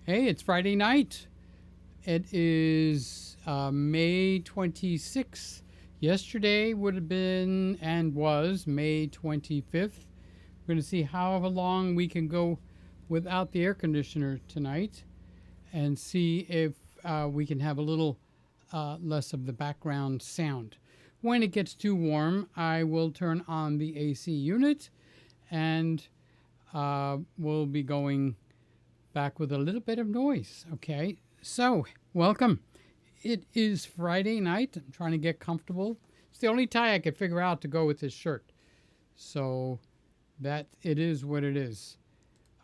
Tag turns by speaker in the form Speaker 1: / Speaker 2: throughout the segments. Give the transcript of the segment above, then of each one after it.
Speaker 1: Hey, it's Friday night. It is May 26th. Yesterday would have been and was May 25th. We're going to see how long we can go without the air conditioner tonight and see if we can have a little less of the background sound. When it gets too warm, I will turn on the AC unit and we'll be going back with a little bit of noise. Okay, so welcome. It is Friday night. I'm trying to get comfortable. It's the only tie I could figure out to go with this shirt. So that it is what it is.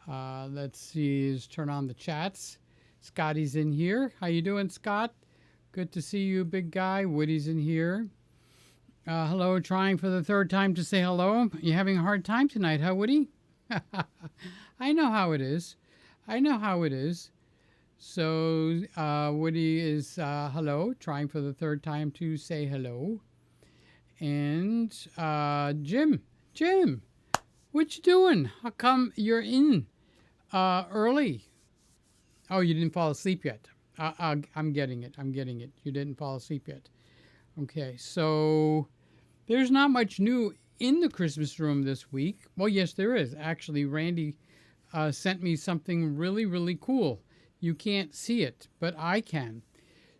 Speaker 1: Let's see, is turn on the chats. Scotty's in here. How you doing, Scott? Good to see you, big guy. Woody's in here. Hello, trying for the third time to say hello. You having a hard time tonight, huh, Woody? I know how it is. I know how it is. So Woody is hello, trying for the third time to say hello. And Jim, what you doing? How come you're in early? Oh, you didn't fall asleep yet. I'm getting it. You didn't fall asleep yet. Okay, so there's not much new in the Christmas room this week. Well, yes, there is. Actually, Randy sent me something really, really cool. You can't see it, but I can.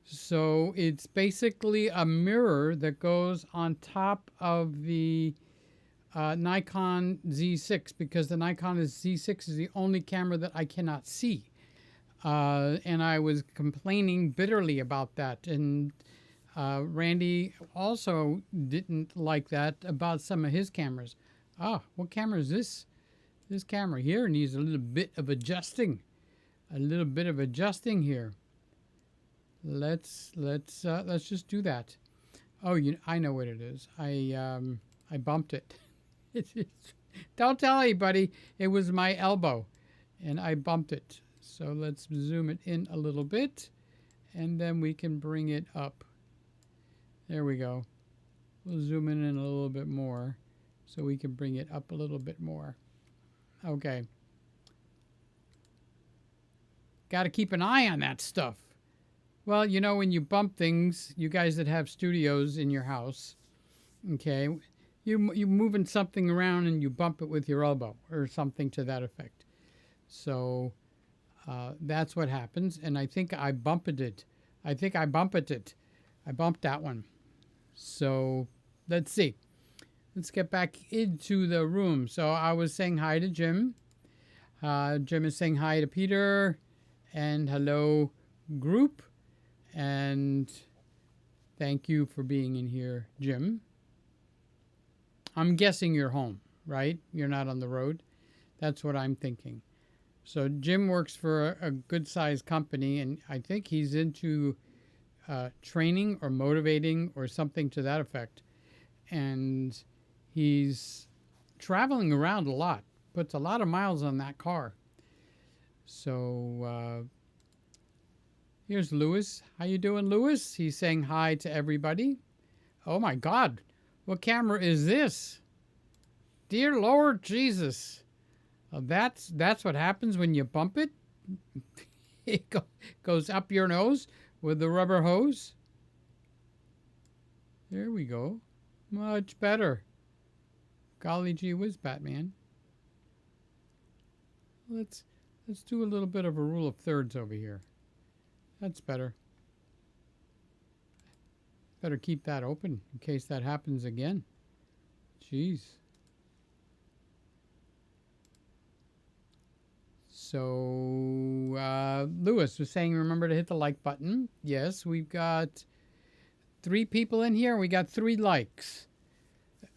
Speaker 1: So it's basically a mirror that goes on top of the Nikon Z6, because the Nikon Z6 is the only camera that I cannot see. And I was complaining bitterly about that. And Randy also didn't like that about some of his cameras. What camera is this? This camera here needs a little bit of adjusting. Here. Let's just do that. Oh, I know what it is. I bumped it. Don't tell anybody. It was my elbow, and I bumped it. So let's zoom it in a little bit, and then we can bring it up. There we go. We'll zoom in a little bit more, so we can bring it up a little bit more. Okay. Got to keep an eye on that stuff. Well, you know, when you bump things, you guys that have studios in your house, okay, you're moving something around and you bump it with your elbow or something to that effect. So that's what happens. And I think I bumped it. I bumped that one. So let's see. Let's get back into the room. So I was saying hi to Jim. Jim is saying hi to Peter. And hello, group. And thank you for being in here, Jim. I'm guessing you're home, right? You're not on the road. That's what I'm thinking. So Jim works for a good-sized company, and I think he's into training or motivating or something to that effect. And he's traveling around a lot, puts a lot of miles on that car. So here's Lewis. How you doing, Lewis? He's saying hi to everybody. Oh my God, what camera is this? Dear Lord Jesus. That's what happens when you bump it. It goes up your nose with the rubber hose. There we go. Much better. Golly gee whiz, Batman. Let's do a little bit of a rule of thirds over here. That's better. Better keep that open in case that happens again. Jeez. So Lewis was saying, remember to hit the like button. Yes, we've got 3 people in here. We got 3 likes.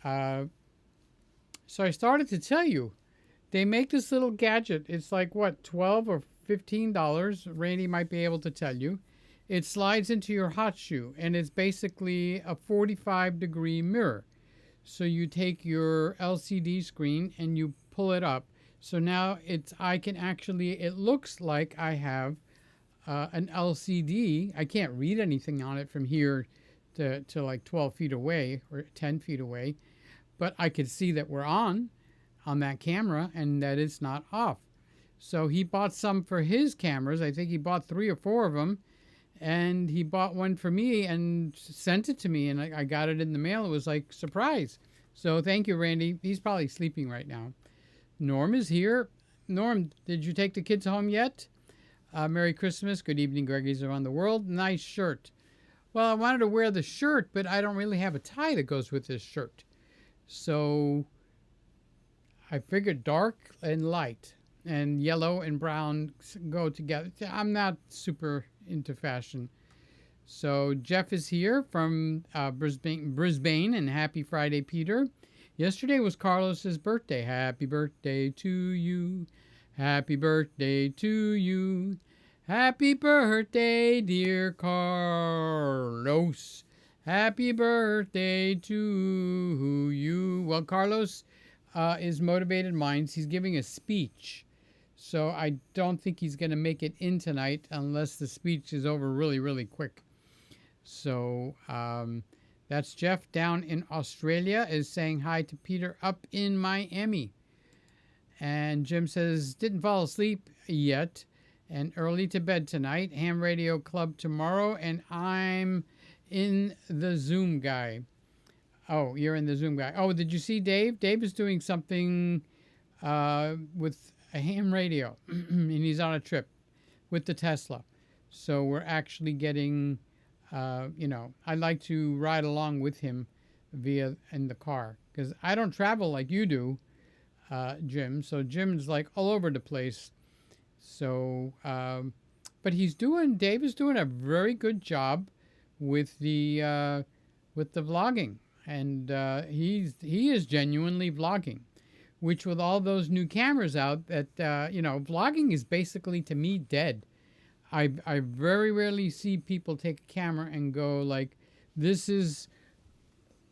Speaker 1: So I started to tell you, they make this little gadget. It's like, what, $12 or $15? Randy might be able to tell you. It slides into your hot shoe, and it's basically a 45-degree mirror. So you take your LCD screen and you pull it up. So now it looks like I have an LCD. I can't read anything on it from here to like 12 feet away or 10 feet away, but I could see that we're on that camera and that it's not off. So he bought some for his cameras. I think he bought 3 or 4 of them. And he bought one for me and sent it to me. And I got it in the mail. It was like, surprise. So thank you, Randy. He's probably sleeping right now. Norm is here. Norm, did you take the kids home yet? Merry Christmas. Good evening, Greggy's around the world. Nice shirt. Well, I wanted to wear the shirt, but I don't really have a tie that goes with this shirt. So I figured dark and light and yellow and brown go together. I'm not super into fashion. So Jeff is here from Brisbane, and happy Friday, Peter. Yesterday was Carlos's birthday. Happy birthday to you. Happy birthday to you. Happy birthday, dear Carlos. Happy birthday to you. Well, Carlos is Motivated Minds. He's giving a speech. So I don't think he's going to make it in tonight unless the speech is over really, really quick. So that's Jeff down in Australia is saying hi to Peter up in Miami. And Jim says, didn't fall asleep yet. And early to bed tonight. Ham Radio Club tomorrow. And I'm in the Zoom guy. Oh, you're in the Zoom guy. Oh, did you see Dave? Dave is doing something with a ham radio. And he's on a trip with the Tesla. So we're actually getting, I like to ride along with him in the car. Because I don't travel like you do, Jim. So Jim's like all over the place. So, but Dave is doing a very good job with the vlogging, and he is genuinely vlogging, which with all those new cameras out, that vlogging is basically to me dead. I very rarely see people take a camera and go like, this is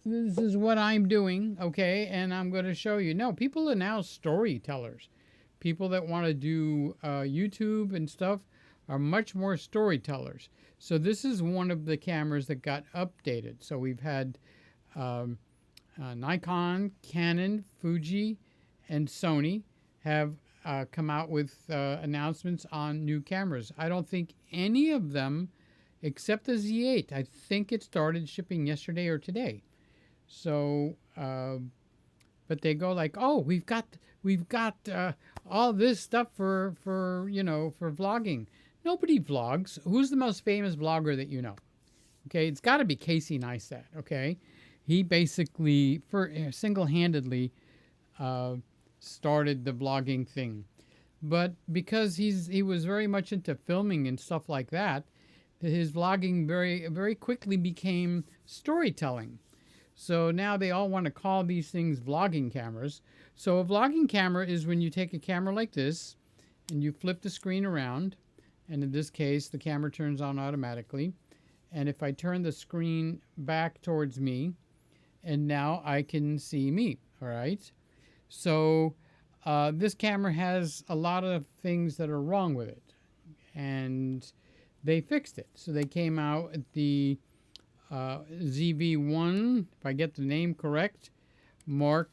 Speaker 1: what I'm doing, okay, and I'm going to show you. No, people are now storytellers. People that want to do YouTube and stuff are much more storytellers. So this is one of the cameras that got updated. So we've had Nikon, Canon, Fuji, and Sony have come out with announcements on new cameras. I don't think any of them, except the Z8, I think it started shipping yesterday or today. So, but they go like, oh, we've got all this stuff for vlogging. Nobody vlogs. Who's the most famous vlogger that you know? Okay, it's got to be Casey Neistat. Okay, he basically single-handedly started the vlogging thing, but because he was very much into filming and stuff like that, his vlogging very very quickly became storytelling. So now they all want to call these things vlogging cameras. So a vlogging camera is when you take a camera like this and you flip the screen around, and in this case the camera turns on automatically. And if I turn the screen back towards me, and now I can see me, all right? So this camera has a lot of things that are wrong with it, and they fixed it. So they came out at the ZV-1, if I get the name correct, Mark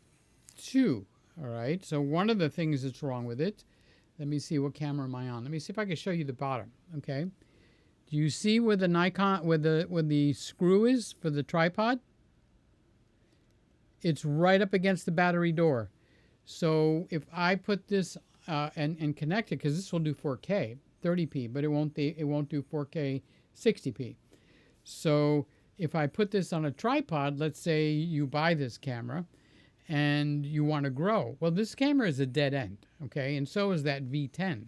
Speaker 1: II. All right, so one of the things that's wrong with it, let me see, what camera am I on? Let me see if I can show you the bottom, okay? Do you see where the Nikon, where the screw is for the tripod? It's right up against the battery door. So if I put this and connect it, because this will do 4K 30p, but it won't do 4K 60p. So if I put this on a tripod, let's say you buy this camera and you want to grow. Well, this camera is a dead end, okay? And so is that V10.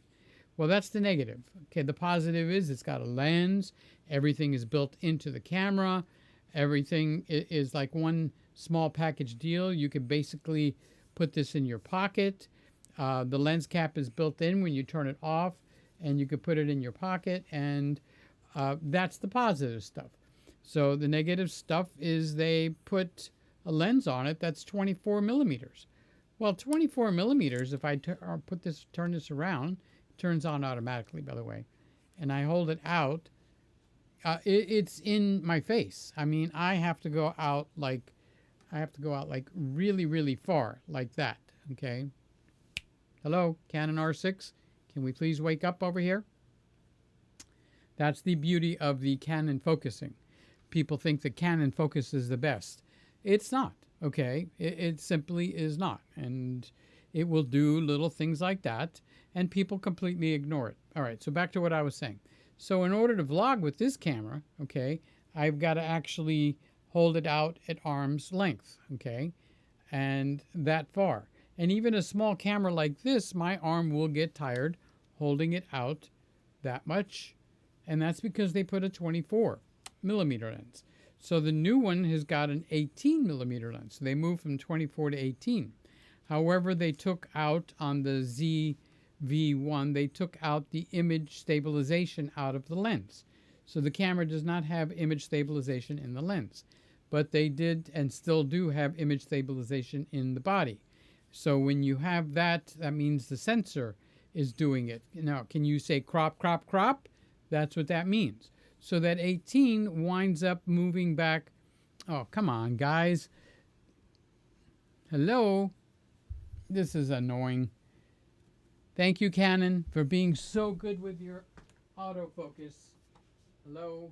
Speaker 1: Well, that's the negative. Okay, the positive is it's got a lens. Everything is built into the camera. Everything is like one small package deal. You could basically put this in your pocket. The lens cap is built in when you turn it off, and you could put it in your pocket, and that's the positive stuff. So the negative stuff is they put a lens on it that's 24 millimeters. Well, 24 millimeters, if I turn this around, it turns on automatically, by the way, and I hold it out, it's in my face. I mean, I have to go out like really, really far, like that, okay? Hello, Canon R6. Can we please wake up over here? That's the beauty of the Canon focusing. People think that Canon focus is the best. It's not, okay? It simply is not. And it will do little things like that, and people completely ignore it. All right, so back to what I was saying. So in order to vlog with this camera, okay, I've got to actually hold it out at arm's length, okay, and that far. And even a small camera like this, my arm will get tired holding it out that much. And that's because they put a 24 millimeter lens. So the new one has got an 18 millimeter lens. So they moved from 24 to 18. However, they took out on the ZV-1, they took out the image stabilization out of the lens. So the camera does not have image stabilization in the lens. But they did and still do have image stabilization in the body. So when you have that, that means the sensor is doing it. Now, can you say crop, crop, crop? That's what that means. So that 18 winds up moving back. Oh, come on, guys. Hello? This is annoying. Thank you, Canon, for being so good with your autofocus. Hello?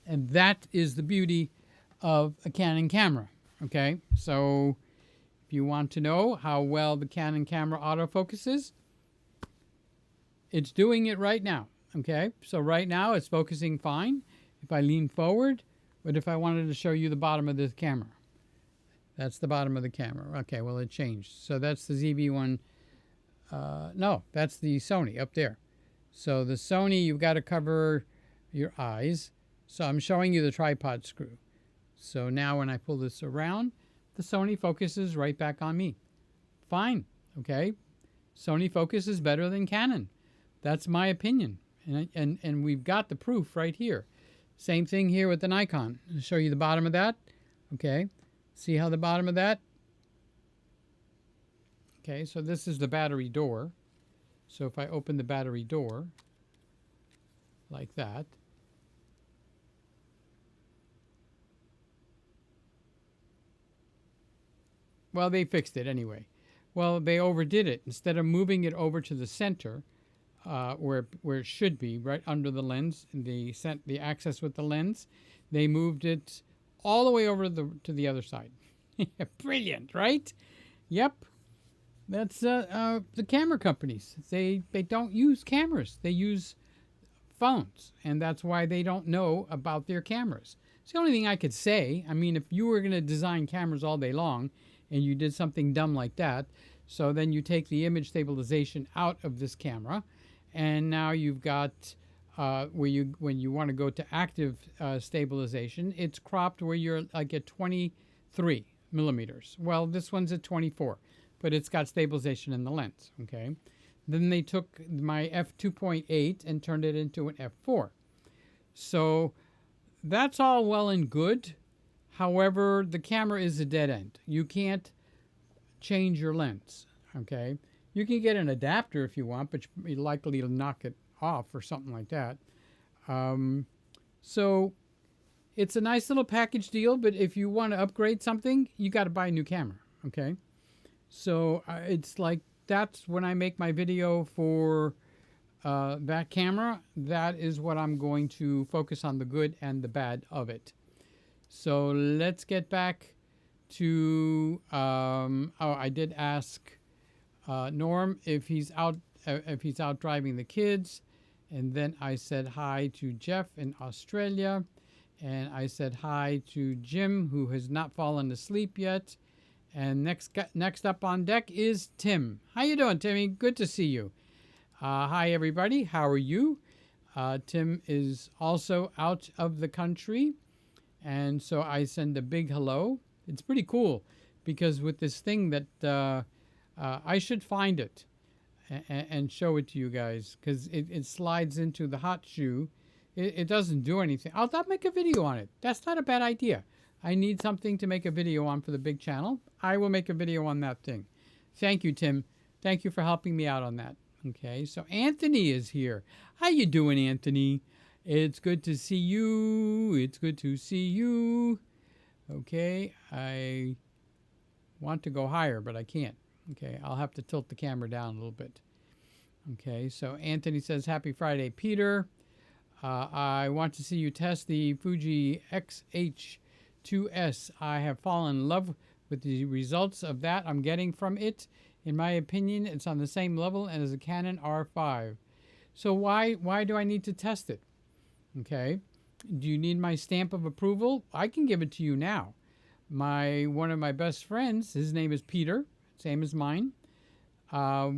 Speaker 1: And that is the beauty of a Canon camera, okay? So if you want to know how well the Canon camera autofocuses, it's doing it right now, okay? So right now it's focusing fine if I lean forward, but if I wanted to show you the bottom of this camera, that's the bottom of the camera. Okay, well, it changed. So that's the ZV-1. No, that's the Sony up there. So the Sony, you've got to cover your eyes. So I'm showing you the tripod screw. So now when I pull this around, the Sony focuses right back on me. Fine, okay? Sony focus is better than Canon. That's my opinion. And we've got the proof right here. Same thing here with the Nikon. I'll show you the bottom of that. Okay, see how the bottom of that? Okay, so this is the battery door. So if I open the battery door like that, well, they fixed it anyway. Well, they overdid it. Instead of moving it over to the center, where it should be, right under the lens, the access with the lens, they moved it all the way over to the other side. Brilliant, right? Yep. That's the camera companies. They don't use cameras. They use phones, and that's why they don't know about their cameras. It's the only thing I could say. I mean, if you were going to design cameras all day long, and you did something dumb like that, so then you take the image stabilization out of this camera, and now you've got when you want to go to active stabilization, it's cropped where you're like at 23 millimeters. Well, this one's at 24, but it's got stabilization in the lens, okay? Then they took my f2.8 and turned it into an f4. So that's all well and good. However, the camera is a dead end. You can't change your lens, okay? You can get an adapter if you want, but you're likely to knock it off or something like that. So it's a nice little package deal, but if you want to upgrade something, you got to buy a new camera, okay? So it's like that's when I make my video for that camera. That is what I'm going to focus on, the good and the bad of it. So let's get back to, I did ask Norm if he's out driving the kids. And then I said hi to Jeff in Australia. And I said hi to Jim, who has not fallen asleep yet. And next up on deck is Tim. How you doing, Timmy? Good to see you. Hi, everybody. How are you? Tim is also out of the country. And so I send a big hello. It's pretty cool because with this thing that I should find it and show it to you guys because it slides into the hot shoe. It doesn't do anything. I'll make a video on it. That's not a bad idea. I need something to make a video on for the big channel. I will make a video on that thing. Thank you, Tim. Thank you for helping me out on that. Okay, so Anthony is here. How you doing, Anthony? It's good to see you. It's good to see you. Okay, want to go higher, but I can't. Okay, I'll have to tilt the camera down a little bit. Okay, so Anthony says, happy Friday, Peter. I want to see you test the Fuji X-H2S. I have fallen in love with the results of that I'm getting from it. In my opinion, it's on the same level as a Canon R5. So why do I need to test it? Okay, do you need my stamp of approval? I can give it to you now. One of my best friends, his name is Peter, same as mine.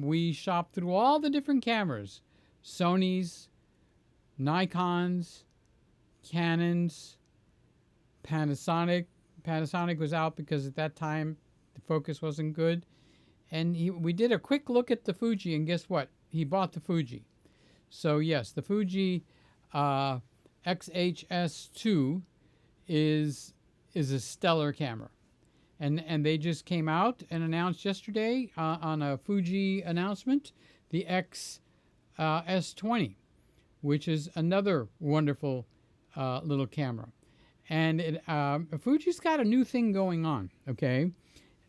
Speaker 1: We shopped through all the different cameras, Sony's, Nikon's, Canon's, Panasonic. Panasonic was out because at that time the focus wasn't good. And we did a quick look at the Fuji, and guess what? He bought the Fuji. So yes, the Fuji XHS2 is a stellar camera. And they just came out and announced yesterday on a Fuji announcement the S20, which is another wonderful little camera. And Fuji's got a new thing going on, okay?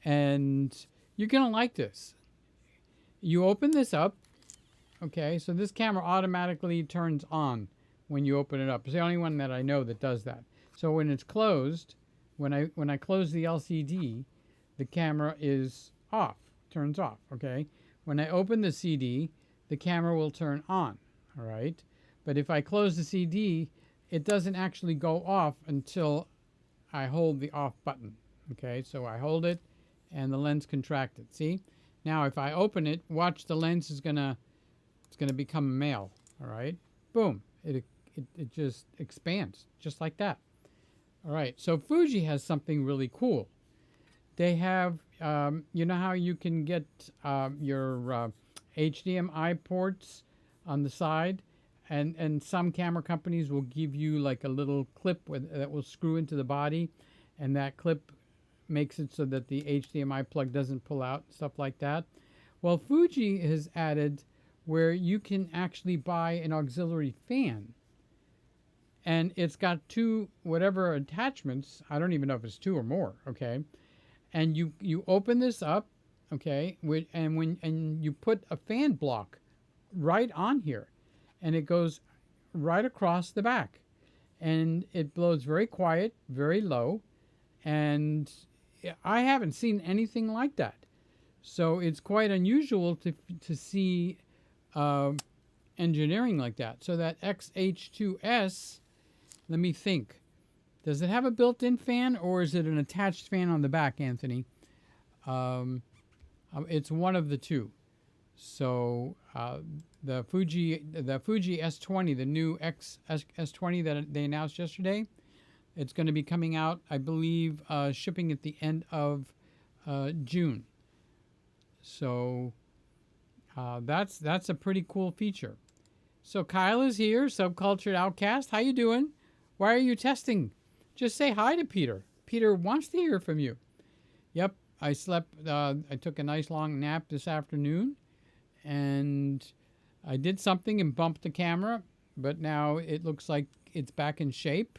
Speaker 1: And you're going to like this. You open this up, okay? So this camera automatically turns on when you open it up. It's the only one that I know that does that. So when it's closed, when I close the LCD, the camera is off, turns off, okay? When I open the CD, the camera will turn on, all right? But if I close the CD, it doesn't actually go off until I hold the off button, okay? So I hold it and the lens contracted, see? Now if I open it, watch, the lens is gonna become male, all right? Boom, it just expands, just like that. All right, so Fuji has something really cool. They have, you know how you can get your HDMI ports on the side? And some camera companies will give you like a little clip that will screw into the body, and that clip makes it so that the HDMI plug doesn't pull out, stuff like that. Well, Fuji has added where you can actually buy an auxiliary fan. And it's got two whatever attachments. I don't even know if it's two or more, okay? And you open this up, okay, and you put a fan block right on here. And it goes right across the back. And it blows very quiet, very low. And I haven't seen anything like that. So it's quite unusual to see engineering like that. So that XH2S, let me think. Does it have a built-in fan, or is it an attached fan on the back, Anthony? It's one of the two. So the Fuji S20, the new S20 that they announced yesterday, it's going to be coming out, I believe, shipping at the end of June. So that's a pretty cool feature. So Kyle is here, Subcultured Outcast. How you doing? Why are you testing? Just say hi to Peter. Peter wants to hear from you. Yep, I slept. I took a nice long nap this afternoon, and I did something and bumped the camera, but now it looks like it's back in shape.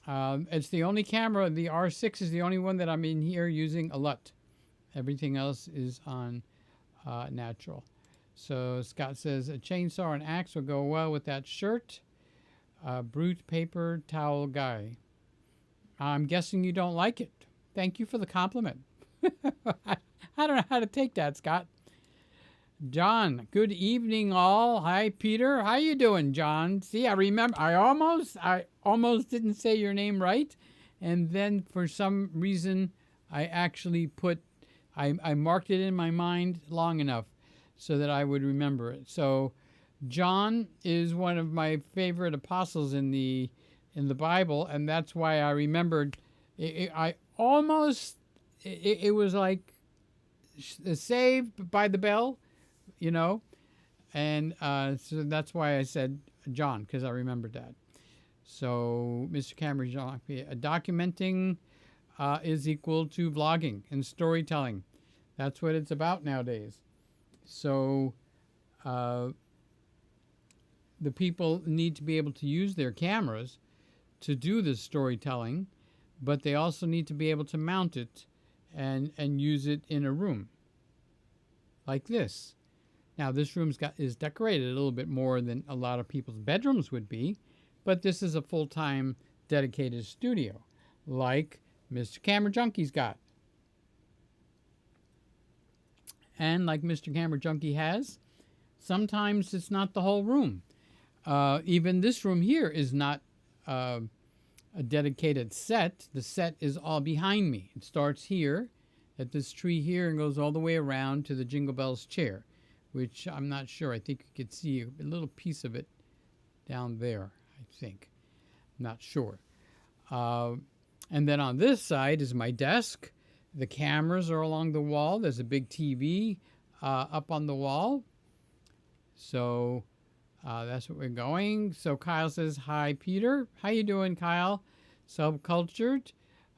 Speaker 1: It's the only camera, the R6 is the only one that I'm in here using a LUT. Everything else is on natural. So Scott says, a chainsaw and axe will go well with that shirt. Brute paper towel guy. I'm guessing you don't like it. Thank you for the compliment. I don't know how to take that, Scott. John, good evening all. Hi, Peter. How you doing, John? See, I remember, I almost didn't say your name right. And then for some reason, I actually I marked it in my mind long enough so that I would remember it. So John is one of my favorite apostles in the Bible, and that's why I remembered. It was like saved by the bell, you know, and so that's why I said John, because I remembered that. So Mr. Cameron, documenting is equal to vlogging and storytelling. That's what it's about nowadays. So the people need to be able to use their cameras to do this storytelling, but they also need to be able to mount it and use it in a room like this. Now this is decorated a little bit more than a lot of people's bedrooms would be, but this is a full-time dedicated studio like Mr. Camera Junkie's got. And like Mr. Camera Junkie has, sometimes it's not the whole room. Even this room here is not a dedicated set. The set is all behind me. It starts here at this tree here and goes all the way around to the Jingle Bells chair, which I'm not sure. I think you could see a little piece of it down there, I think. I'm not sure. And then on this side is my desk. The cameras are along the wall. There's a big TV up on the wall. So that's what we're going. So Kyle says, hi, Peter. How you doing, Kyle? Subcultured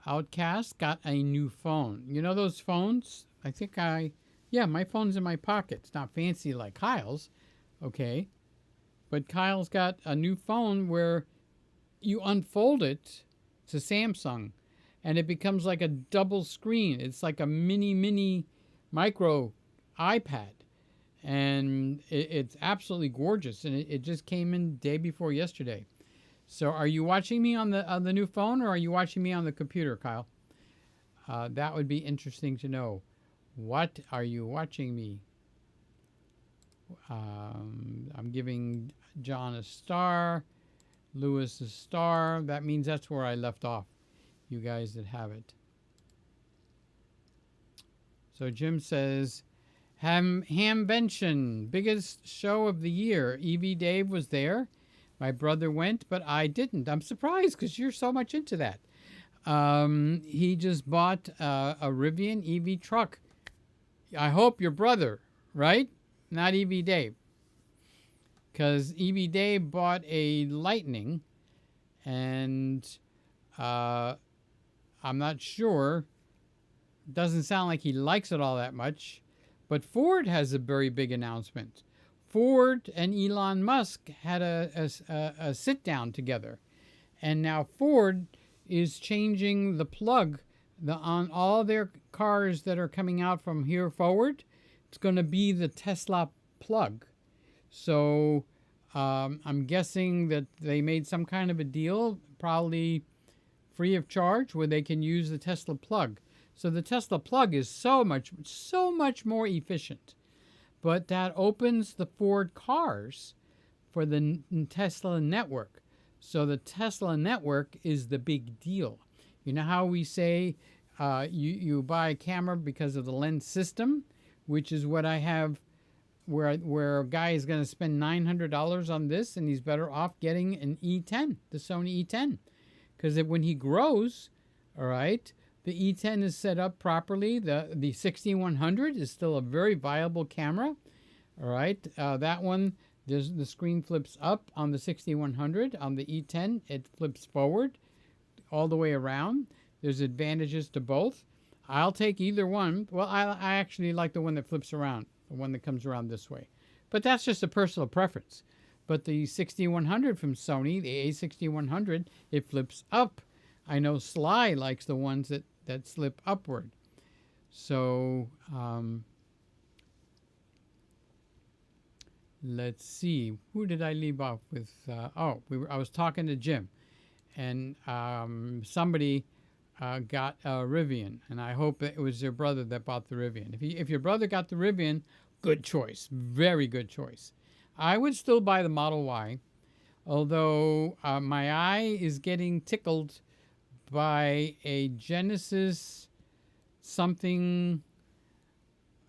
Speaker 1: Outcast got a new phone. You know those phones? Yeah, my phone's in my pocket. It's not fancy like Kyle's, okay? But Kyle's got a new phone where you unfold it. It's a Samsung, and it becomes like a double screen. It's like a mini micro iPad, and it's absolutely gorgeous. And it just came in day before yesterday. So, are you watching me on the new phone, or are you watching me on the computer, Kyle? That would be interesting to know. What are you watching me? I'm giving John a star, Lewis a star. That means that's where I left off. You guys that have it. So Jim says, Hamvention, biggest show of the year. EV Dave was there. My brother went, but I didn't. I'm surprised because you're so much into that. He just bought a Rivian EV truck. I hope your brother, right? Not EV Dave. Because EV Dave bought a Lightning, and I'm not sure. Doesn't sound like he likes it all that much. But Ford has a very big announcement. Ford and Elon Musk had a sit-down together. And now Ford is changing the plug on all their cars that are coming out from here forward. It's going to be the Tesla plug. So I'm guessing that they made some kind of a deal, probably free of charge, where they can use the Tesla plug. So the Tesla plug is so much more efficient. But that opens the Ford cars for the Tesla network. So the Tesla network is the big deal. You know how we say you buy a camera because of the lens system, which is what I have, where a guy is going to spend $900 on this, and he's better off getting an E10, the Sony E10. Because when he grows, all right, the E10 is set up properly. The 6100 is still a very viable camera. All right, that one, the screen flips up on the 6100. On the E10, it flips forward all the way around. There's advantages to both. I'll take either one. Well, I actually like the one that flips around, the one that comes around this way. But that's just a personal preference. But the 6100 from Sony, the A6100, it flips up. I know Sly likes the ones that slip upward. So let's see. Who did I leave off with? I was talking to Jim, and somebody got a Rivian, and I hope it was your brother that bought the Rivian. If your brother got the Rivian, good choice, very good choice. I would still buy the Model Y, although my eye is getting tickled by a Genesis something.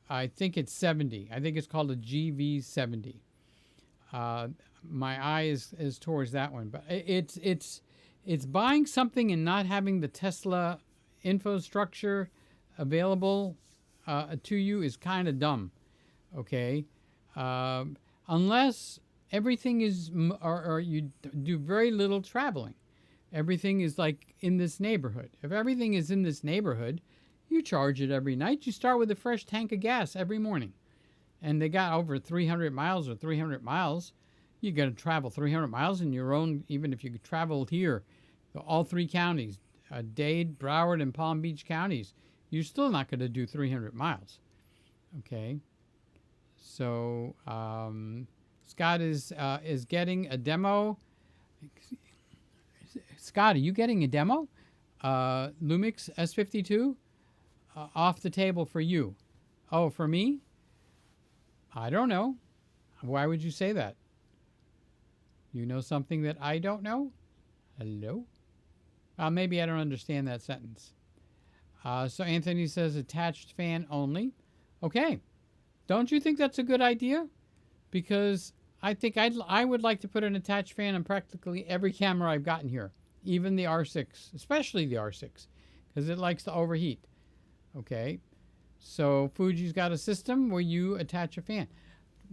Speaker 1: I think it's 70. I think it's called a GV70. My eye is towards that one, but it's buying something and not having the Tesla infrastructure available to you is kind of dumb. Okay, unless everything is, or you do very little traveling. Everything is like in this neighborhood. If everything is in this neighborhood, you charge it every night. You start with a fresh tank of gas every morning. And they got over 300 miles or 300 miles. You're going to travel 300 miles in your own, even if you traveled here, all three counties, Dade, Broward, and Palm Beach counties. you're still not going to do 300 miles. Okay. So Scott is getting a demo. Scott, are you getting a demo? Lumix S52 off the table for you. Oh, for me? I don't know. Why would you say that? You know something that I don't know? Hello? Maybe I don't understand that sentence. So Anthony says attached fan only. Okay. Don't you think that's a good idea? Because I think I would like to put an attached fan on practically every camera I've gotten here. Even the R6, especially the R6, because it likes to overheat. Okay. So Fuji's got a system where you attach a fan.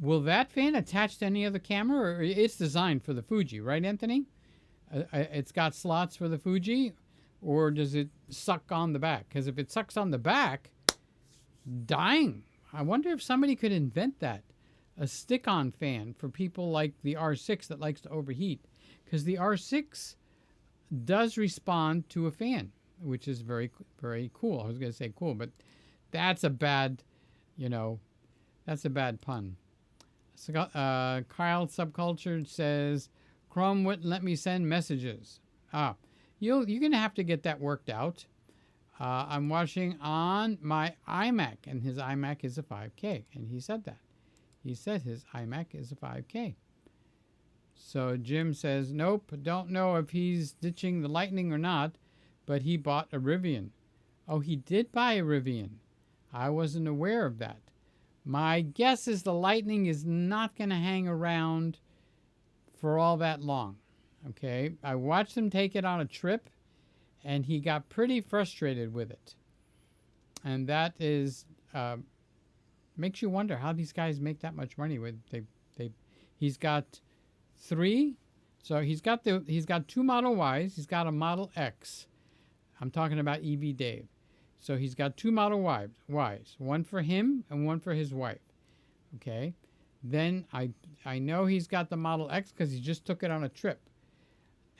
Speaker 1: Will that fan attach to any other camera, or it's designed for the Fuji, right, Anthony? It's got slots for the Fuji, or does it suck on the back? Because if it sucks on the back, dying. I wonder if somebody could invent that. A stick-on fan for people like the R6 that likes to overheat. Because the R6 does respond to a fan, which is very, very cool. I was going to say cool, but that's a bad, that's a bad pun. So, Kyle Subculture says, Chrome wouldn't let me send messages. You're going to have to get that worked out. I'm watching on my iMac, and his iMac is a 5K, and he said that. He said his iMac is a 5K. So Jim says, nope, don't know if he's ditching the Lightning or not, but he bought a Rivian. Oh, he did buy a Rivian. I wasn't aware of that. My guess is the Lightning is not going to hang around for all that long. Okay, I watched him take it on a trip, and he got pretty frustrated with it. And that is makes you wonder how these guys make that much money with he's got 3, so he's got 2 Model Ys, he's got a Model X. I'm talking about EV Dave. So he's got 2 Model Ys, one for him and one for his wife. Okay, then I know he's got the Model X because he just took it on a trip.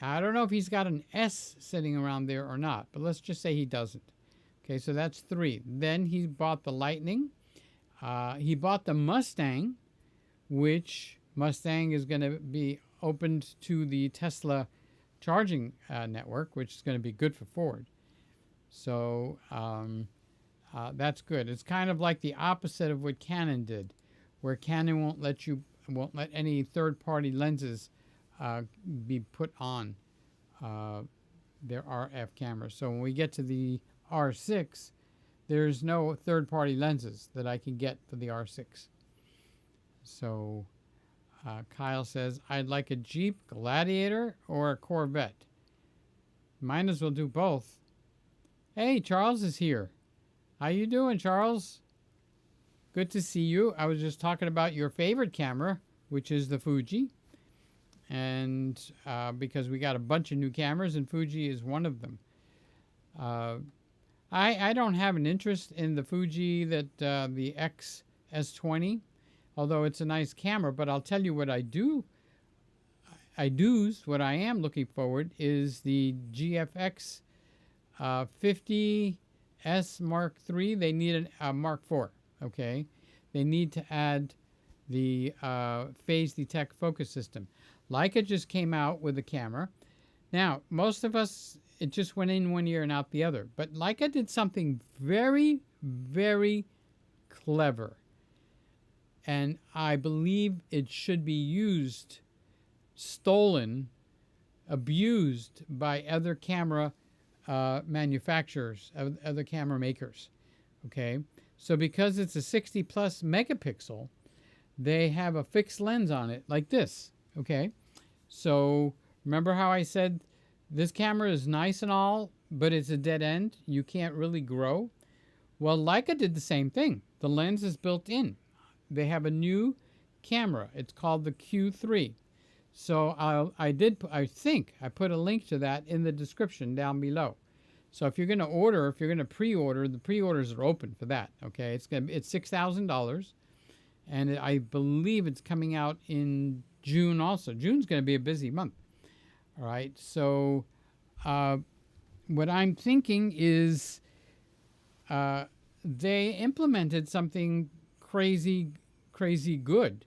Speaker 1: I don't know if he's got an S sitting around there or not, but let's just say he doesn't. Okay, so that's 3. Then he bought the Lightning. He bought the Mustang, which Mustang is going to be opened to the Tesla charging network, which is going to be good for Ford. So that's good. It's kind of like the opposite of what Canon did, where Canon won't let any third-party lenses be put on their RF cameras. So when we get to the R6, there's no third-party lenses that I can get for the R6. So Kyle says, I'd like a Jeep Gladiator or a Corvette. Might as well do both. Hey, Charles is here. How you doing, Charles? Good to see you. I was just talking about your favorite camera, which is the Fuji. And because we got a bunch of new cameras, and Fuji is one of them. I don't have an interest in the Fuji that the XS20, although it's a nice camera. But I'll tell you what I do. What I am looking forward is the GFX 50S Mark III. They need a Mark IV. Okay, they need to add the phase detect focus system. Leica just came out with a camera. Now, most of us, it just went in one ear and out the other. But Leica did something very, very clever. And I believe it should be used, stolen, abused by other camera manufacturers, other camera makers. Okay? So because it's a 60 plus megapixel, they have a fixed lens on it like this. Okay? So remember how I said this camera is nice and all, but it's a dead end. You can't really grow. Well, Leica did the same thing. The lens is built in. They have a new camera. It's called the Q3. So I think I put a link to that in the description down below. So if you're going to pre-order, the pre-orders are open for that. Okay, it's $6,000, and I believe it's coming out in June also. June's going to be a busy month. All right, so what I'm thinking is they implemented something crazy good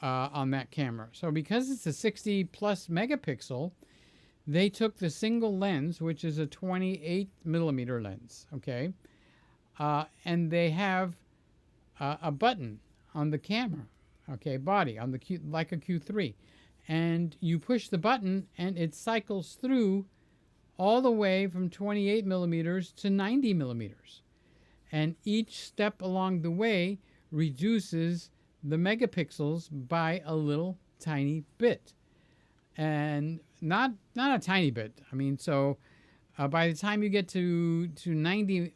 Speaker 1: on that camera. So because it's a 60 plus megapixel, they took the single lens, which is a 28 millimeter lens, okay, and they have a button on the camera, okay, body on the like a Q3, and you push the button and it cycles through all the way from 28 millimeters to 90 millimeters, and each step along the way reduces the megapixels by a little tiny bit, and not a tiny bit. I mean, so by the time you get to 90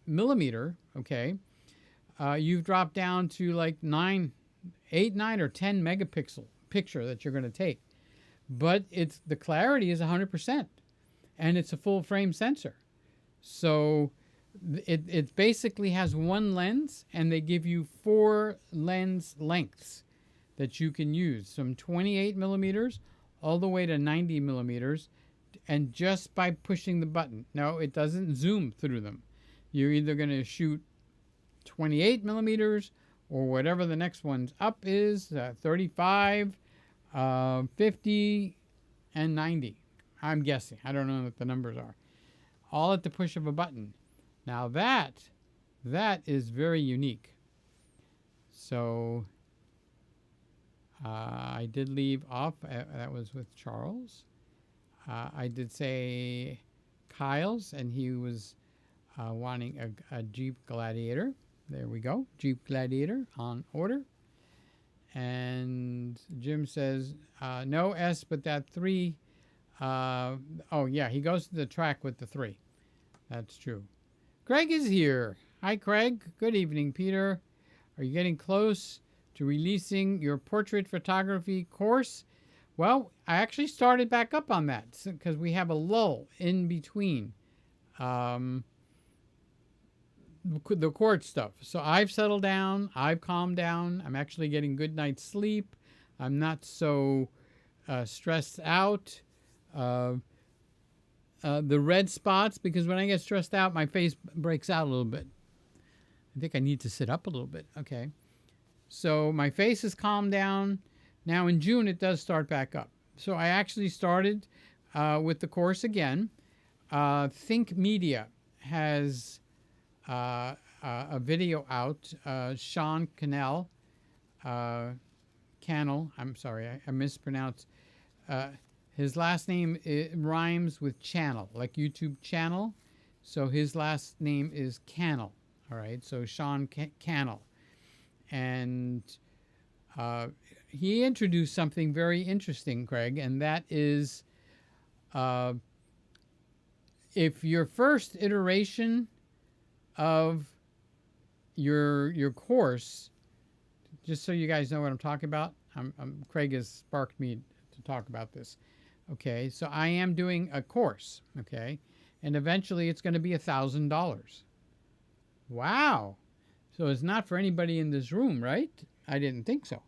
Speaker 1: millimeter, okay, you've dropped down to like 8, 9, or 10 megapixel picture that you're going to take, but the clarity is 100%, and it's a full frame sensor. So it basically has one lens, and they give you 4 lens lengths that you can use, from 28 millimeters all the way to 90 millimeters, and just by pushing the button. Now, it doesn't zoom through them. You're either going to shoot 28 millimeters or whatever the next one's up is, 35, 50, and 90. I'm guessing. I don't know what the numbers are. All at the push of a button. Now that is very unique. So I did leave off. That was with Charles. I did say Kyle's, and he was wanting a Jeep Gladiator. There we go. Jeep Gladiator on order. And Jim says, no S, but that 3. Oh, yeah, he goes to the track with the 3. That's true. Craig is here. Hi, Craig. Good evening, Peter. Are you getting close to releasing your portrait photography course? Well, I actually started back up on that because we have a lull in between the court stuff. So I've settled down. I've calmed down. I'm actually getting good night's sleep. I'm not so stressed out. The red spots, because when I get stressed out, my face breaks out a little bit. I think I need to sit up a little bit. Okay. So my face has calmed down. Now in June, it does start back up. So I actually started with the course again. Think Media has a video out. Sean Cannell, I'm sorry, I mispronounced. His last name rhymes with channel, like YouTube channel. So his last name is Cannell. All right, so Sean Cannell. And he introduced something very interesting, Craig, and that is if your first iteration of your course, just so you guys know what I'm talking about, Craig has sparked me to talk about this. Okay, so I am doing a course, okay, and eventually it's going to be $1,000. Wow. So it's not for anybody in this room, right? I didn't think so.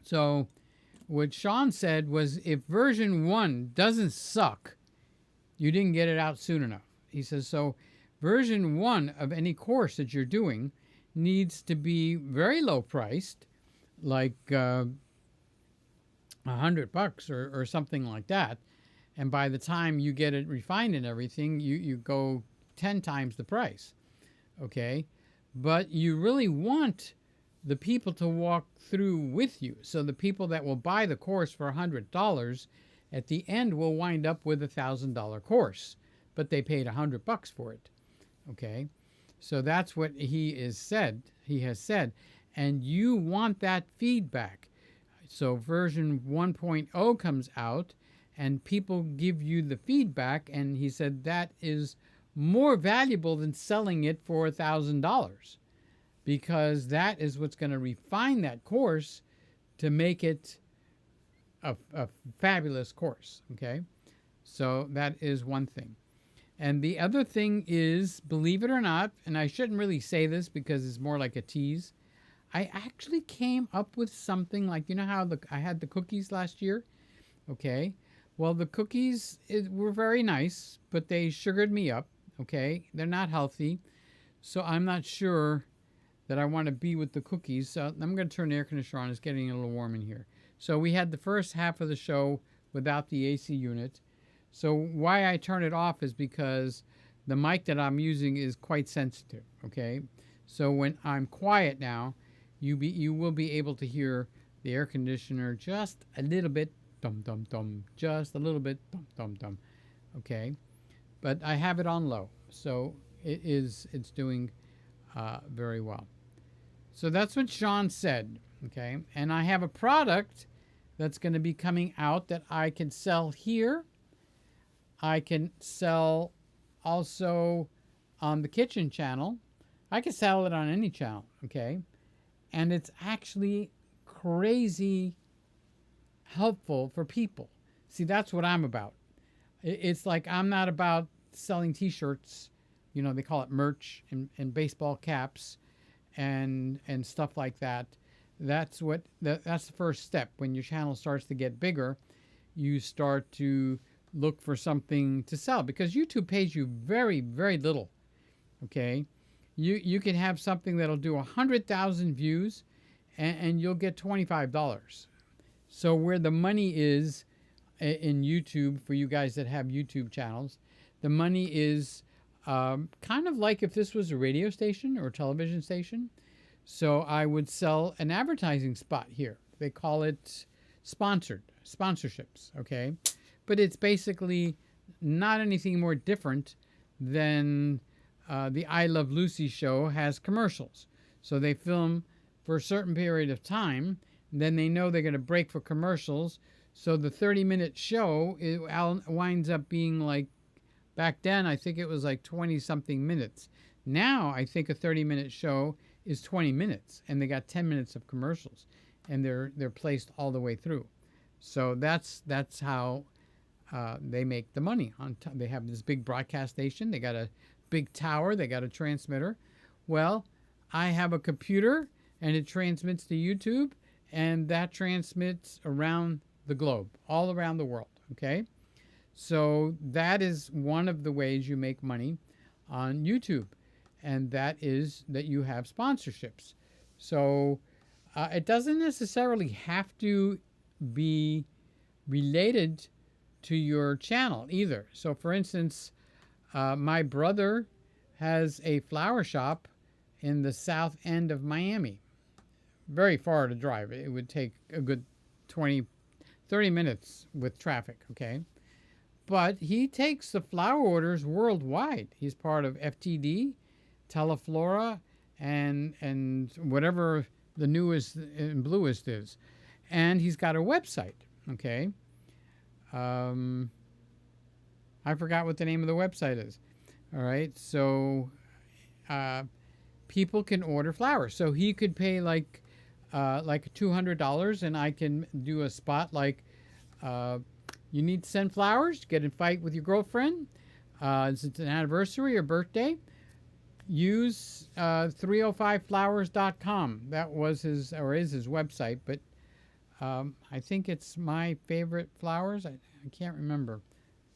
Speaker 1: So what Sean said was, if version 1 doesn't suck, you didn't get it out soon enough. He says, so version 1 of any course that you're doing needs to be very low priced, like $100 or something like that. And by the time you get it refined and everything, you go 10 times the price. Okay? But you really want the people to walk through with you. So the people that will buy the course for $100 at the end will wind up with $1,000 course, but they paid $100 for it. Okay? So that's what he has said. And you want that feedback. So version 1.0 comes out and people give you the feedback, and he said that is more valuable than selling it for $1,000, because that is what's going to refine that course to make it a fabulous course. Okay, so that is one thing. And the other thing is, believe it or not, and I shouldn't really say this because it's more like a tease, I actually came up with something like, you know how I had the cookies last year? Okay. Well, the cookies were very nice, but they sugared me up. Okay, they're not healthy, so I'm not sure that I want to be with the cookies. So I'm going to turn the air conditioner on. It's getting a little warm in here. So we had the first half of the show without the AC unit. So why I turn it off is because the mic that I'm using is quite sensitive. Okay, so when I'm quiet now, you will be able to hear the air conditioner just a little bit dum dum dum, just a little bit dum dum dum. Okay, but I have it on low, so it's doing very well. So that's what Sean said. Okay, and I have a product that's going to be coming out that I can sell here. I can sell also on the kitchen channel. I can sell it on any channel. Okay, and it's actually crazy helpful for people. See, that's what I'm about. It's like I'm not about selling t-shirts, you know, they call it merch, and baseball caps and stuff like that. That's the first step. When your channel starts to get bigger, you start to look for something to sell, because YouTube pays you very, very little. Okay, you can have something that'll do 100,000 views and you'll get $25. So where the money is in YouTube, for you guys that have YouTube channels, the money is kind of like if this was a radio station or a television station. So I would sell an advertising spot here. They call it sponsorships, okay? But it's basically not anything more different than the I Love Lucy show has commercials. So they film for a certain period of time, then they know they're going to break for commercials. So the 30-minute show winds up being like, back then I think it was like 20-something minutes. Now I think a 30-minute show is 20 minutes, and they got 10 minutes of commercials, and they're placed all the way through. So that's how they make the money. They have this big broadcast station. They got a big tower. They got a transmitter. Well, I have a computer, and it transmits to YouTube, and that transmits around the globe, all around the world. Okay, so that is one of the ways you make money on YouTube, and that is that you have sponsorships. So it doesn't necessarily have to be related to your channel either. So for instance, my brother has a flower shop in the south end of Miami. Very far to drive. It would take a good 30 minutes with traffic, okay? But he takes the flower orders worldwide. He's part of FTD, Teleflora, and whatever the newest and bluest is. And he's got a website, okay? I forgot what the name of the website is. All right, so people can order flowers. So he could pay like $200, and I can do a spot like, you need to send flowers, get in a fight with your girlfriend, it's an anniversary or birthday, use 305flowers.com. That was his, or is his website, but I think it's My Favorite Flowers. I can't remember,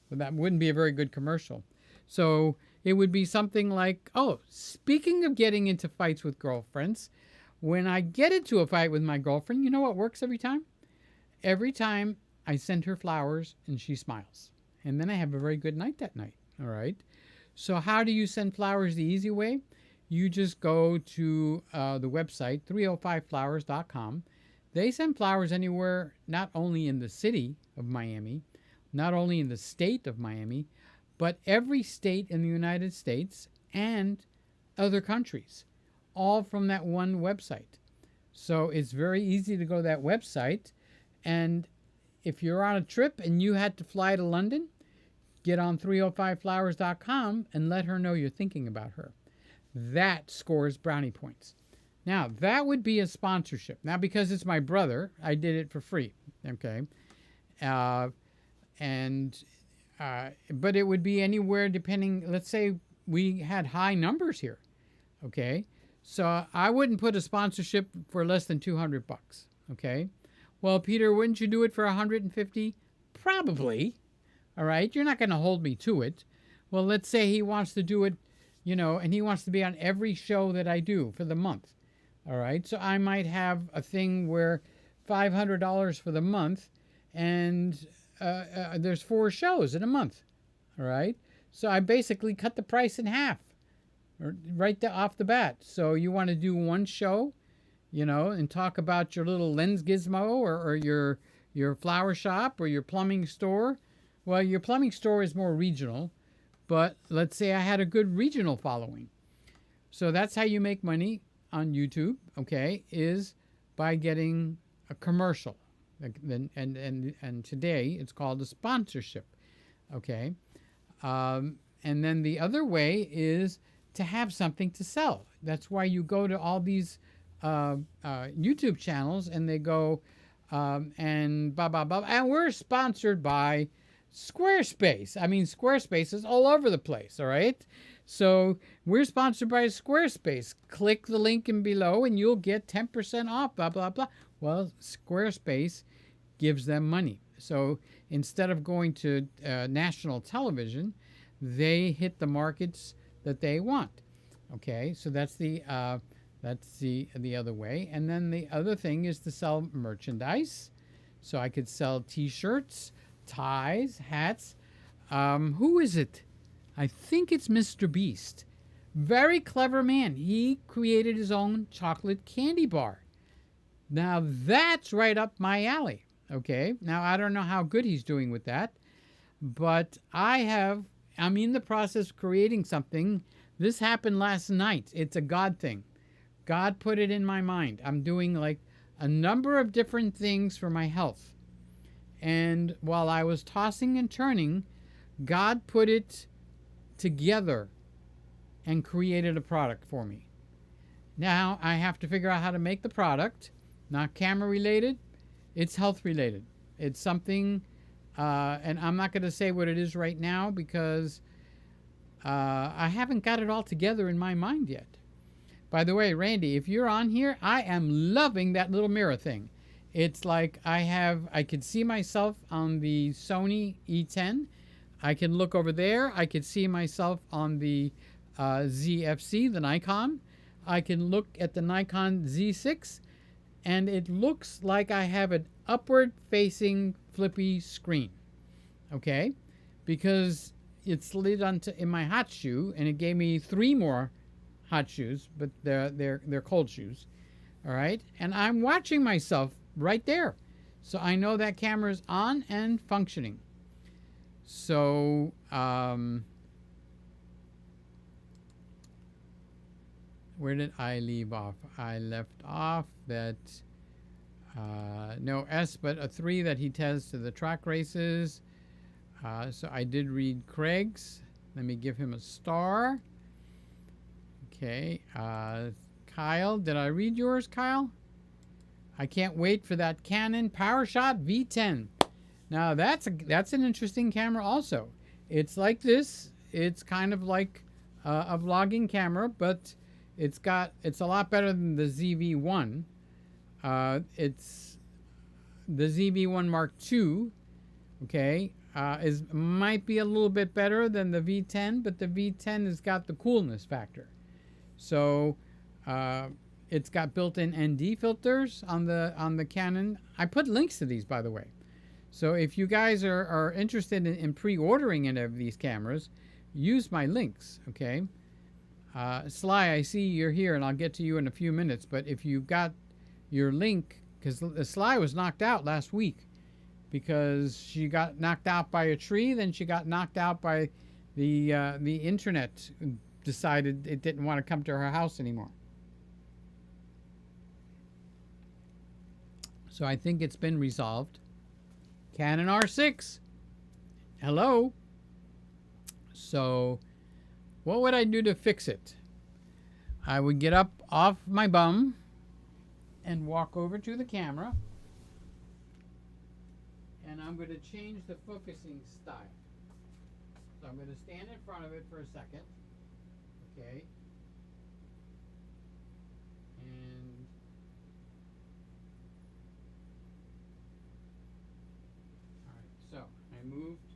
Speaker 1: but that wouldn't be a very good commercial. So it would be something like, oh, speaking of getting into fights with girlfriends, when I get into a fight with my girlfriend, you know what works every time? Every time I send her flowers and she smiles. And then I have a very good night that night. All right. So how do you send flowers the easy way? You just go to the website, 305flowers.com. They send flowers anywhere, not only in the city of Miami, not only in the state of Miami, but every state in the United States and other countries, all from that one website. So it's very easy to go to that website, and if you're on a trip and you had to fly to London, get on 305flowers.com and let her know you're thinking about her. That scores brownie points. Now, that would be a sponsorship. Now, because it's my brother, I did it for free, okay? But it would be anywhere depending, let's say we had high numbers here, okay? So I wouldn't put a sponsorship for less than $200, okay? Well, Peter, wouldn't you do it for $150? Probably. All right. You're not going to hold me to it. Well, let's say he wants to do it, and he wants to be on every show that I do for the month. All right. So I might have a thing where $500 for the month, and there's 4 shows in a month. All right. So I basically cut the price in half right off the bat. So you want to do one show, and talk about your little lens gizmo or your flower shop or your plumbing store. Well, your plumbing store is more regional, but let's say I had a good regional following. So that's how you make money on YouTube, okay, is by getting a commercial. And today it's called a sponsorship, okay? And then the other way is to have something to sell. That's why you go to all these YouTube channels and they go and blah, blah, blah. And we're sponsored by Squarespace. I mean, Squarespace is all over the place, all right? So we're sponsored by Squarespace. Click the link in below and you'll get 10% off, blah, blah, blah. Well, Squarespace gives them money. So instead of going to national television, they hit the markets that they want. Okay, so that's the other way. And then the other thing is to sell merchandise. So I could sell T-shirts, ties, hats. Who is it? I think it's Mr. Beast. Very clever man. He created his own chocolate candy bar. Now that's right up my alley. Okay. Now I don't know how good he's doing with that, but I'm in the process of creating something. This happened last night. It's a God thing. God put it in my mind. I'm doing like a number of different things for my health. And while I was tossing and turning, God put it together and created a product for me. Now I have to figure out how to make the product. Not camera related, it's health related. It's something, and I'm not going to say what it is right now because I haven't got it all together in my mind yet. By the way, Randy, if you're on here, I am loving that little mirror thing. It's like I could see myself on the Sony E10. I can look over there. I could see myself on the ZFC, the Nikon. I can look at the Nikon Z6, and it looks like I have an upward-facing flippy screen. Okay, because it slid onto in my hot shoe, and it gave me 3 more hot shoes, but they're cold shoes. All right, and I'm watching myself right there, so I know that camera is on and functioning. So where did I leave off? I left off that no S, but a 3 that he tells to the track races. So I did read Craig's. Let me give him a star. Okay, Kyle, did I read yours, Kyle? I can't wait for that Canon PowerShot V10. Now that's an interesting camera also. It's like this. It's kind of like a vlogging camera, but it's a lot better than the ZV-1. It's the ZV-1 Mark II. Okay, might be a little bit better than the V10, but the V10 has got the coolness factor. So it's got built-in ND filters on the Canon. I put links to these, by the way. So if you guys are interested in pre-ordering any of these cameras, use my links, okay? Sly, I see you're here, and I'll get to you in a few minutes. But if you've got your link, because Sly was knocked out last week because she got knocked out by a tree, then she got knocked out by the internet decided it didn't want to come to her house anymore. So I think it's been resolved. Canon R6. Hello. So what would I do to fix it? I would get up off my bum and walk over to the camera, and I'm going to change the focusing style. So I'm going to stand in front of it for a second. Okay. And all right, so moved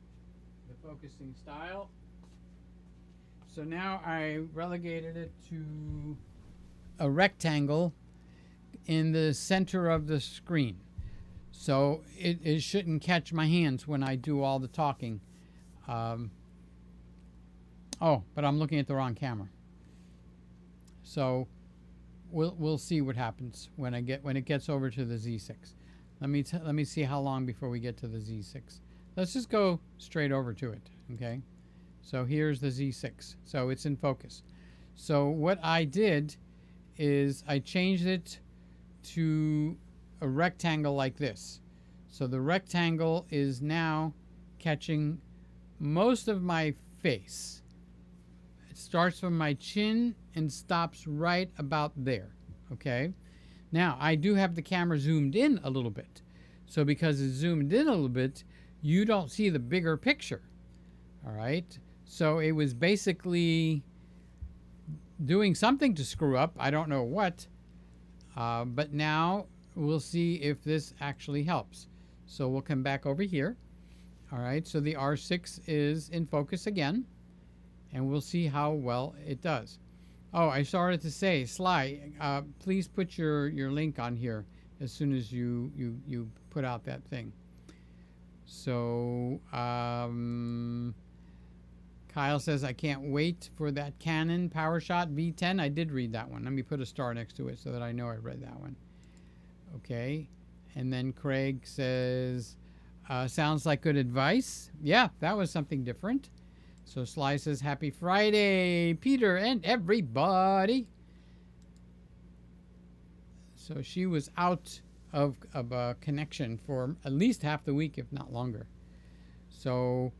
Speaker 1: the focusing style. So now I relegated it to a rectangle in the center of the screen. So it shouldn't catch my hands when I do all the talking. Oh, but I'm looking at the wrong camera. So we'll see what happens when it gets over to the Z6. Let me see how long before we get to the Z6. Let's just go straight over to it, okay? So here's the Z6. So it's in focus. So what I did is I changed it to a rectangle like this. So the rectangle is now catching most of my face. It starts from my chin and stops right about there, okay? Now, I do have the camera zoomed in a little bit. So because it's zoomed in a little bit, you don't see the bigger picture, all right? So it was basically doing something to screw up. I don't know what, but now we'll see if this actually helps. So we'll come back over here. All right, so the R6 is in focus again, and we'll see how well it does. Oh, I started to say, Sly, please put your link on here as soon as you put out that thing. So Kyle says, I can't wait for that Canon PowerShot V10. I did read that one. Let me put a star next to it so that I know I read that one. Okay, and then Craig says, sounds like good advice. Yeah, that was something different. So Sly says, happy Friday, Peter and everybody. So she was out of a connection for at least half the week, if not longer. So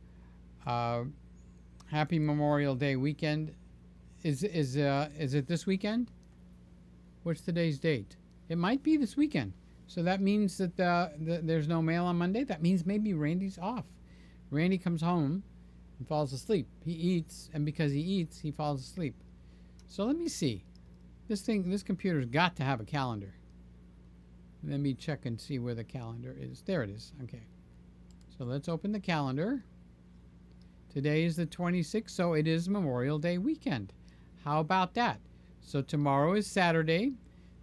Speaker 1: happy Memorial Day weekend. Is it this weekend? What's today's date? It might be this weekend. So that means that there's no mail on Monday. That means maybe Randy's off. Randy comes home and falls asleep. He eats, and because he eats, he falls asleep. So let me see. This computer's got to have a calendar. Let me check and see where the calendar is. There it is. Okay. So let's open the calendar. Today is the 26th, so it is Memorial Day weekend. How about that? So tomorrow is Saturday,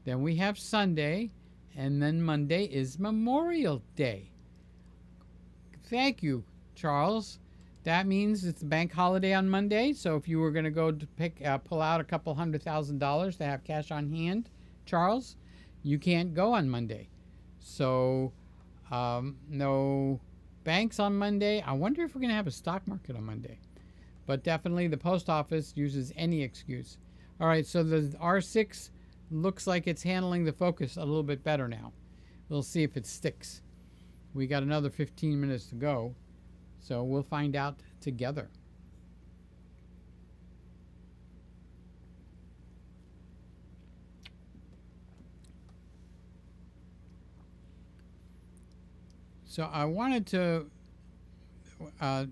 Speaker 1: then we have Sunday, and then Monday is Memorial Day. Thank you, Charles. That means it's a bank holiday on Monday, so if you were going to go to pull out a couple $100,000 to have cash on hand, Charles, you can't go on Monday. So no banks on Monday. I wonder if we're going to have a stock market on Monday. But definitely the post office uses any excuse. All right, so the R6 looks like it's handling the focus a little bit better now. We'll see if it sticks. We got another 15 minutes to go, so we'll find out together. So I wanted to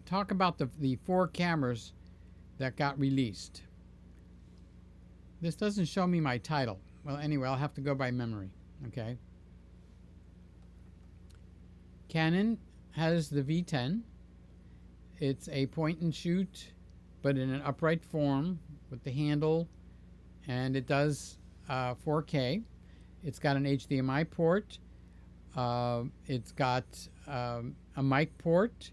Speaker 1: talk about the 4 cameras that got released. This doesn't show me my title. Well, anyway, I'll have to go by memory. Okay. Canon has the V10. It's a point and shoot, but in an upright form with the handle, and it does 4K. It's got an HDMI port. It's got a mic port.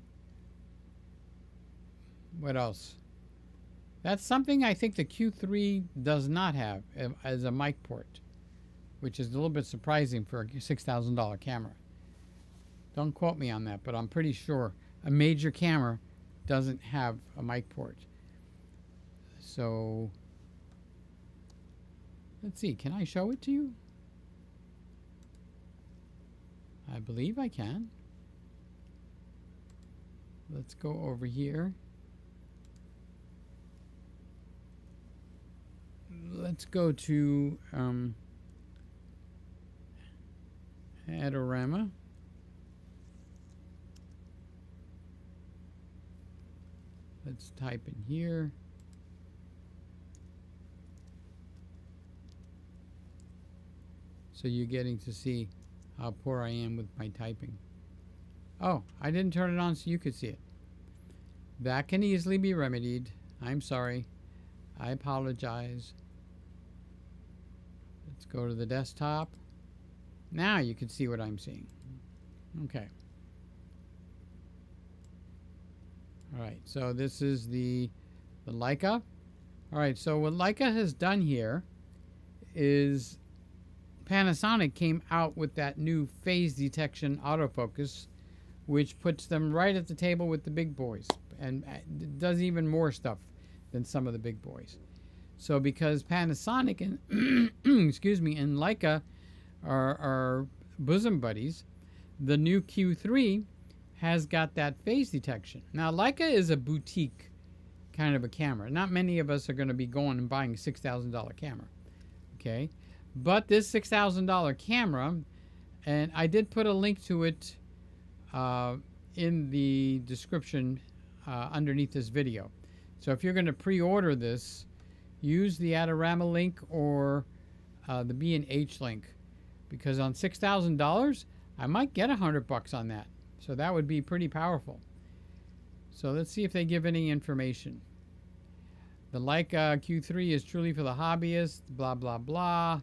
Speaker 1: What else? That's something I think the Q3 does not have as a mic port, which is a little bit surprising for a $6,000 camera. Don't quote me on that, but I'm pretty sure a major camera doesn't have a mic port. So let's see, can I show it to you? I believe I can. Let's go over here. Let's go to Adorama. Let's type in here. So you're getting to see how poor I am with my typing. Oh, I didn't turn it on so you could see it. That can easily be remedied. I'm sorry. I apologize. Let's go to the desktop. Now you can see what I'm seeing. Okay. All right, so this is the Leica. All right, so what Leica has done here is Panasonic came out with that new phase detection autofocus, which puts them right at the table with the big boys and does even more stuff than some of the big boys. So because Panasonic and excuse me, and Leica are bosom buddies, the new Q3 has got that phase detection. Now Leica is a boutique kind of a camera. Not many of us are going to be going and buying a $6,000 camera. Okay? But this $6,000 camera, and I did put a link to it in the description underneath this video. So if you're going to pre-order this, use the Adorama link or the B&H link, because on $6,000 I might get $100 on that. So that would be pretty powerful. So let's see if they give any information. The Leica Q3 is truly for the hobbyist, blah blah blah.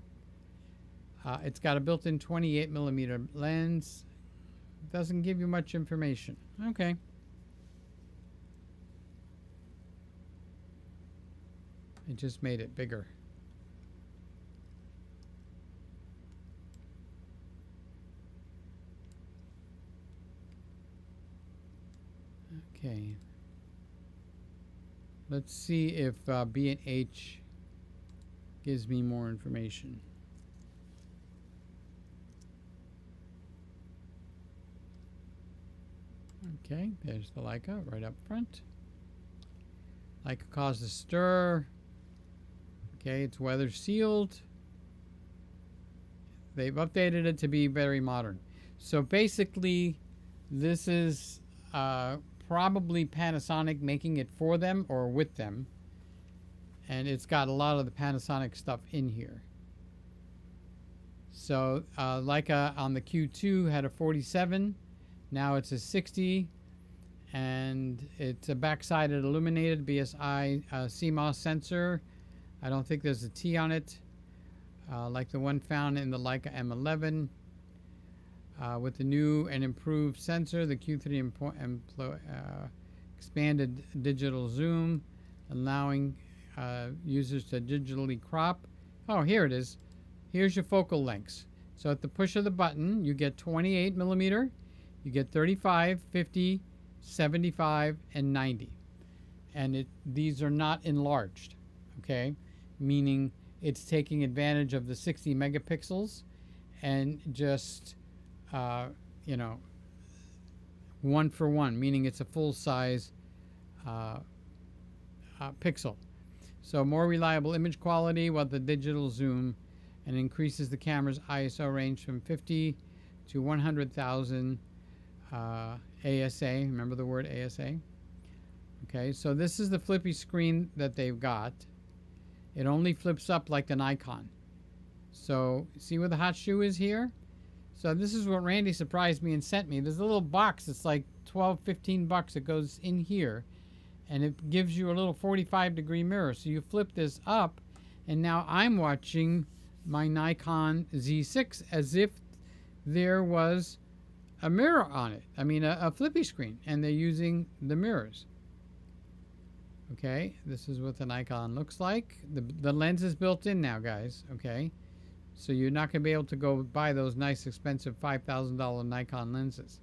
Speaker 1: It's got a built-in 28mm lens. Doesn't give you much information. Okay. I just made it bigger. Okay. Let's see if B&H gives me more information. Okay, there's the Leica right up front. Leica caused a stir. Okay, it's weather sealed. They've updated it to be very modern. So basically, this is probably Panasonic making it for them or with them. And it's got a lot of the Panasonic stuff in here. So Leica on the Q2 had a 47. Now it's a 60. And it's a back-sided illuminated BSI CMOS sensor. I don't think there's a T on it, like the one found in the Leica M11. With the new and improved sensor, the Q3 expanded digital zoom, allowing users to digitally crop. Oh, here it is. Here's your focal lengths. So at the push of the button, you get 28mm, you get 35, 50, 75, and 90. And these are not enlarged, okay? Meaning it's taking advantage of the 60 megapixels and just, you know, one for one, meaning it's a full size pixel. So more reliable image quality with the digital zoom, and increases the camera's ISO range from 50 to 100,000 ASA. Remember the word ASA? Okay, so this is the flippy screen that they've got. It only flips up like the Nikon. So see where the hot shoe is here? So this is what Randy surprised me and sent me. There's a little box that's like 12, 15 bucks that goes in here, and it gives you a little 45-degree mirror. So you flip this up, and now I'm watching my Nikon Z6 as if there was a mirror on it. I mean, a flippy screen, and they're using the mirrors. Okay, this is what the Nikon looks like. The lens is built in now, guys. Okay, so you're not going to be able to go buy those nice, expensive $5,000 Nikon lenses.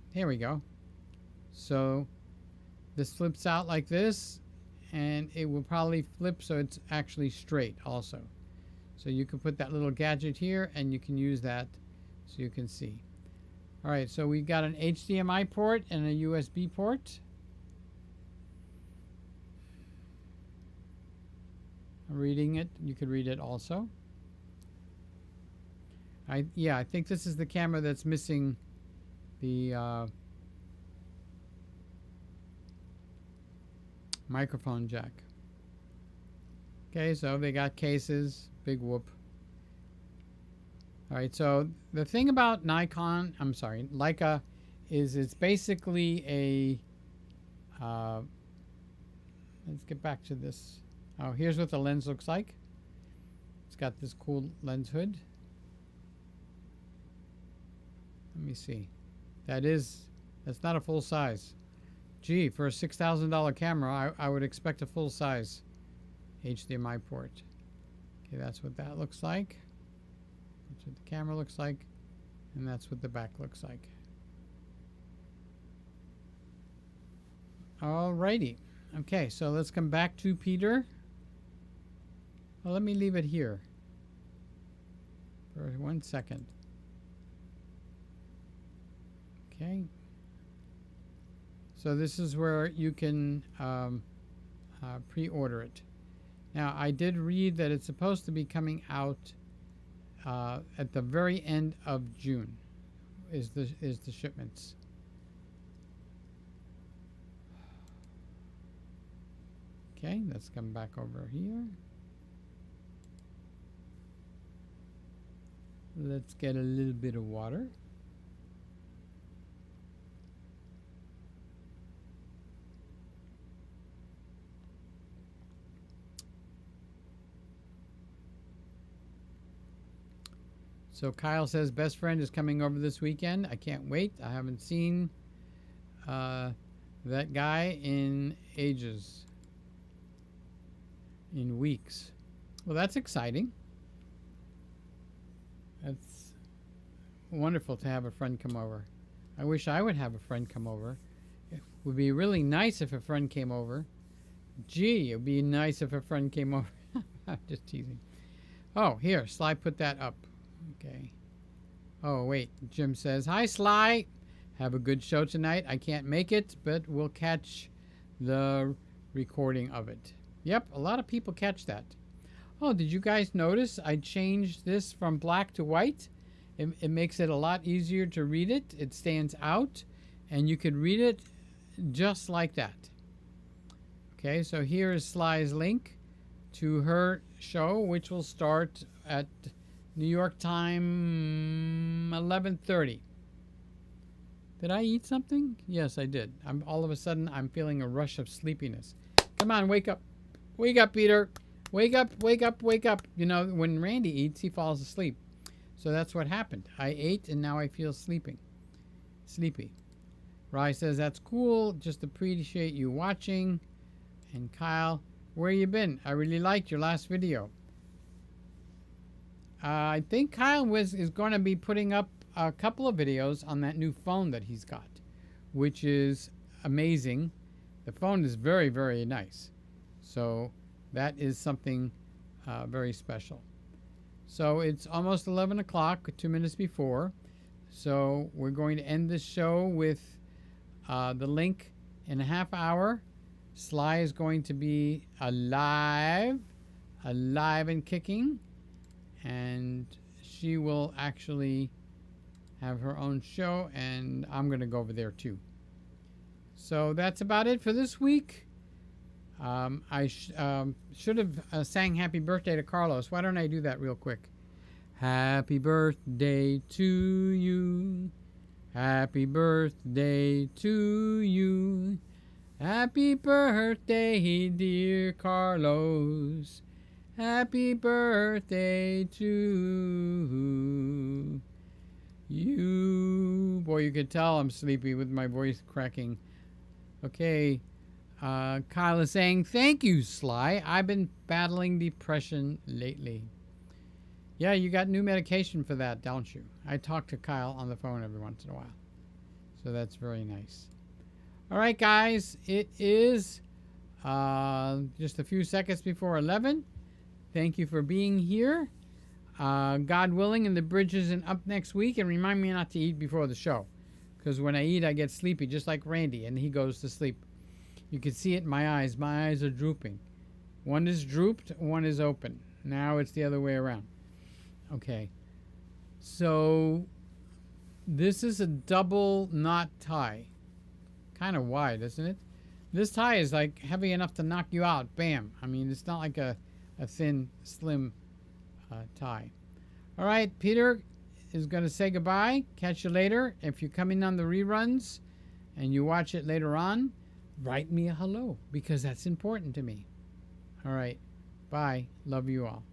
Speaker 1: Here we go. So this flips out like this, and it will probably flip so it's actually straight also. So you can put that little gadget here, and you can use that so you can see. All right, so we've got an HDMI port and a USB port. I'm reading it. You could read it also. Yeah, I think this is the camera that's missing the microphone jack. Okay, so they got cases. Big whoop. All right, so the thing about Leica, is it's basically a, let's get back to this. Oh, here's what the lens looks like. It's got this cool lens hood. Let me see. That's not a full size. Gee, for a $6,000 camera, I would expect a full size HDMI port. Okay, that's what that looks like. That's what the camera looks like. And that's what the back looks like. Alrighty. Okay, so let's come back to Peter. Well, let me leave it here for 1 second. Okay. So this is where you can pre-order it. Now, I did read that it's supposed to be coming out at the very end of June. Is the shipments? Okay, let's come back over here. Let's get a little bit of water. So Kyle says best friend is coming over this weekend. I can't wait. I haven't seen that guy in ages. In weeks. Well, that's exciting. That's wonderful to have a friend come over. I wish I would have a friend come over. It would be really nice if a friend came over. Gee, it would be nice if a friend came over. I'm just teasing. Oh, here, Sly put that up. Okay. Oh, wait. Jim says, hi, Sly. Have a good show tonight. I can't make it, but we'll catch the recording of it. Yep, a lot of people catch that. Oh, did you guys notice I changed this from black to white? It makes it a lot easier to read it. It stands out, and you could read it just like that. Okay, so here is Sly's link to her show, which will start at New York time 11:30. Did I eat something? Yes, I did. All of a sudden, I'm feeling a rush of sleepiness. Come on, wake up. Wake up, Peter. Wake up, wake up, wake up. You know, when Randy eats, he falls asleep. So that's what happened. I ate, and now I feel sleepy. Rye says, that's cool. Just appreciate you watching. And Kyle, where you been? I really liked your last video. I think Kyle is going to be putting up a couple of videos on that new phone that he's got, which is amazing. The phone is very, very nice. So that is something very special. So it's almost 11 o'clock, 2 minutes before. So we're going to end this show with the link in a half hour. Sly is going to be alive and kicking. And she will actually have her own show, and I'm going to go over there too. So that's about it for this week. I should have sang happy birthday to Carlos. Why don't I do that real quick? Happy birthday to you. Happy birthday to you. Happy birthday, dear Carlos. Happy birthday to you. Boy, you could tell I'm sleepy with my voice cracking. Okay. Kyle is saying, thank you, Sly. I've been battling depression lately. Yeah, you got new medication for that, don't you? I talk to Kyle on the phone every once in a while. So that's very nice. All right, guys. It is just a few seconds before 11. Thank you for being here. God willing, and the bridge isn't up next week. And remind me not to eat before the show. Because when I eat, I get sleepy, just like Randy, and he goes to sleep. You can see it in my eyes. My eyes are drooping. One is drooped, one is open. Now it's the other way around. Okay. So this is a double knot tie. Kind of wide, isn't it? This tie is like heavy enough to knock you out. Bam. I mean, it's not like a thin, slim tie. All right, Peter, is going to say goodbye. Catch you later. If you're coming on the reruns and you watch it later on, write me a hello because that's important to me. All right. Bye. Love you all.